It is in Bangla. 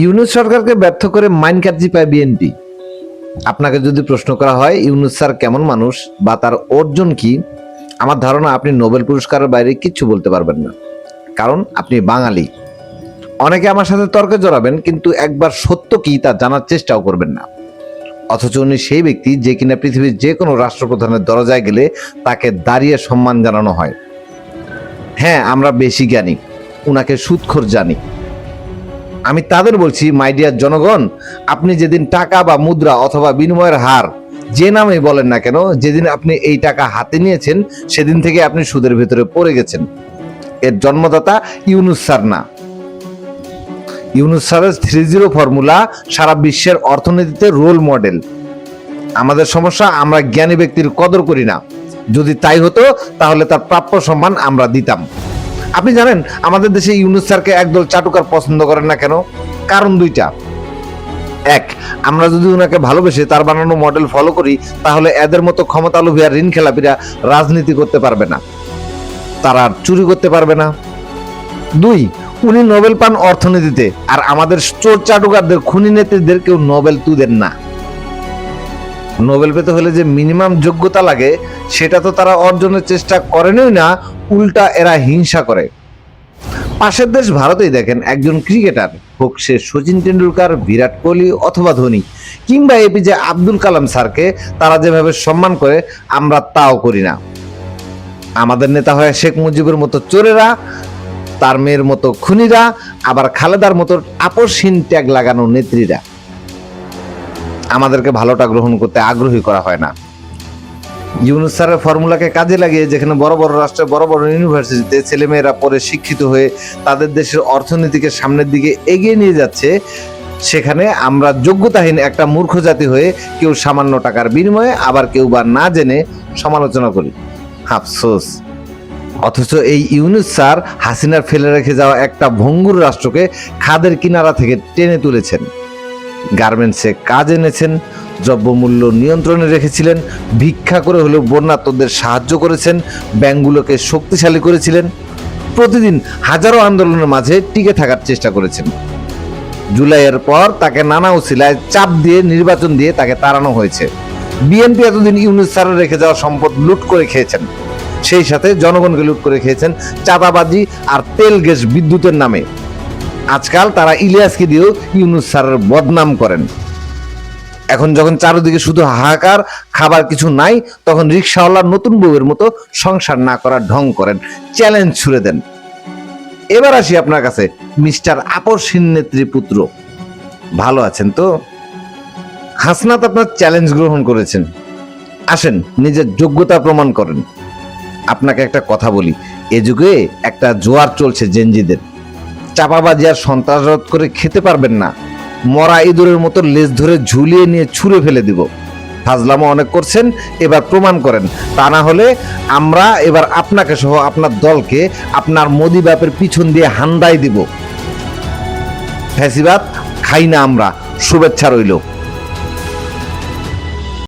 ইউনূস সরকারকে ব্যর্থ করে মাইন কাটজি পায় বিএনপি। আপনাকে যদি প্রশ্ন করা হয় ইউনূস স্যার কেমন মানুষ বা তার অর্জন কি, আমার ধারণা আপনি নোবেল পুরস্কারের বাইরে কিচ্ছু বলতে পারবেন না, কারণ আপনি বাঙালি। অনেকে আমার সাথে তর্কে জড়াবেন, কিন্তু একবার সত্য কি তা জানার চেষ্টাও করবেন না। অথচ উনি সেই ব্যক্তি যে কিনা পৃথিবীর যে কোনো রাষ্ট্রপ্রধানের দরজায় গেলে তাকে দাঁড়িয়ে সম্মান জানানো হয়। হ্যাঁ, আমরা বেশি জ্ঞানী, উনাকে সুদখোর জানি। আমি তাদের বলছি, মাই ডিয়ার জনগণ, আপনি যেদিন টাকা বা মুদ্রা অথবা বিনিময়ের হার যে নামে বলেন না কেন, যেদিন আপনি এই টাকা হাতে নিয়েছেন সেদিন থেকে আপনি সুদের ভেতরে পড়ে গেছেন। এর জন্মদাতা ইউনূস স্যার না। ইউনূস স্যারের 3-0 ফর্মুলা সারা বিশ্বের অর্থনীতিতে রোল মডেল। আমাদের সমস্যা, আমরা জ্ঞানী ব্যক্তির কদর করি না। যদি তাই হতো তাহলে তার প্রাপ্য সম্মান আমরা দিতাম। আপনি জানেন আমাদের দেশে ইউনূস স্যারকে একদল চাটুকার পছন্দ করেন না কেন? কারণ দুইটা। এক, আমরা যদি ওনাকে ভালোবেসে তার বানানো মডেল ফলো করি, তাহলে এদের মতো ক্ষমতালোভী আর ঋণ খেলাপিরা রাজনীতি করতে পারবে না, তারা চুরি করতে পারবে না। দুই, উনি নোবেল পান অর্থনীতিতে, আর আমাদের চোর চাটুকারদের খুনি নেত্রীদের কেউ নোবেল তুলেন না। নোবেল পেতে হলে যে মিনিমাম যোগ্যতা লাগে সেটা তো তারা অর্জনের চেষ্টা করেনই না, উল্টা এরা হিংসা করে। পাশের দেশ ভারতেই দেখেন, একজন ক্রিকেটার হোক সে সচিন টেন্ডুলকার, বিরাট কোহলি অথবা ধোনি কিংবা এপিজে আব্দুল কালাম স্যারকে তারা যেভাবে সম্মান করে, আমরা তাও করি না। আমাদের নেতা হয় শেখ মুজিবের মতো চোরেরা, তার মেয়ের মতো খুনিরা, আবার খালেদার মতো আপসহীন ট্যাগ লাগানো নেত্রীরা। আমাদেরকে ভালোটা গ্রহণ করতে আগ্রহী করা হয় না। ইউনূস স্যারের ফর্মুলাকে কাজে লাগিয়ে যেখানে বড় বড় রাষ্ট্রে, বড় বড় ইউনিভার্সিটিতে ছেলেমেয়েরা পরে শিক্ষিত হয়ে তাদের দেশের অর্থনীতিকে সামনের দিকে এগিয়ে নিয়ে যাচ্ছে, সেখানে আমরা যোগ্যতাহীন একটা মূর্খ জাতি হয়ে কেউ সামান্য টাকার বিনিময়ে, আবার কেউ বা না জেনে সমালোচনা করি। আফসোস। অথচ এই ইউনূস স্যার হাসিনার ফেলে রেখে যাওয়া একটা ভঙ্গুর রাষ্ট্রকে খাদের কিনারা থেকে টেনে তুলেছেন। গার্মেন্টসে কাজ এনেছেন, দ্রব্যমূল্য নিয়ন্ত্রণে রেখেছিলেন, ভিক্ষা করে হলেও বন্যার্তদের সাহায্য করেছেন, ব্যাংকগুলোকে শক্তিশালী করেছিলেন, প্রতিদিন হাজারো আন্দোলনের মাঝে টিকে থাকার চেষ্টা করেছেন। জুলাইয়ের পর তাকে নানা উছিলায় চাপ দিয়ে, নির্বাচন দিয়ে তাকে তাড়ানো হয়েছে। বিএনপি এতদিন ইউনূস স্যারের রেখে যাওয়া সম্পদ লুট করে খেয়েছেন, সেই সাথে জনগণকে লুট করে খেয়েছেন চাঁদাবাজি আর তেল গ্যাস বিদ্যুতের নামে। আজকাল তারা ইলিয়াসকে দিয়েও ইউনূস স্যারের বদনাম করেন। এখন যখন চারদিকে শুধু হাহাকার, খাবার কিছু নাই, তখন রিকশাওয়ালার নতুন বউয়ের মতো সংসার না করার ঢং করেন, চ্যালেঞ্জ ছুড়ে দেন। এবার আসি আপনার কাছে, মিস্টার আপসহীন নেত্রী পুত্র, ভালো আছেন তো? হাসনাত আপনার চ্যালেঞ্জ গ্রহণ করেছেন, আসেন নিজের যোগ্যতা প্রমাণ করেন। আপনাকে একটা কথা বলি, এ যুগে একটা জোয়ার চলছে জেনজিদের। চাপাবাজি আর সন্ত্রাসবাদ করে খেতে পারবেন না, মরা ইঁদুরের মতো লেজ ধরে ঝুলিয়ে নিয়ে ছুঁড়ে ফেলে দিব। ফাজলামো অনেক করছেন, এবার প্রমাণ করেন, তা না হলে আমরা এবার আপনাকে সহ আপনার দলকে আপনার মোদি বাপের পিছন দিয়ে হান্দাই দিব। ফ্যাসিবাদ খাই না আমরা, শুভেচ্ছা রইল।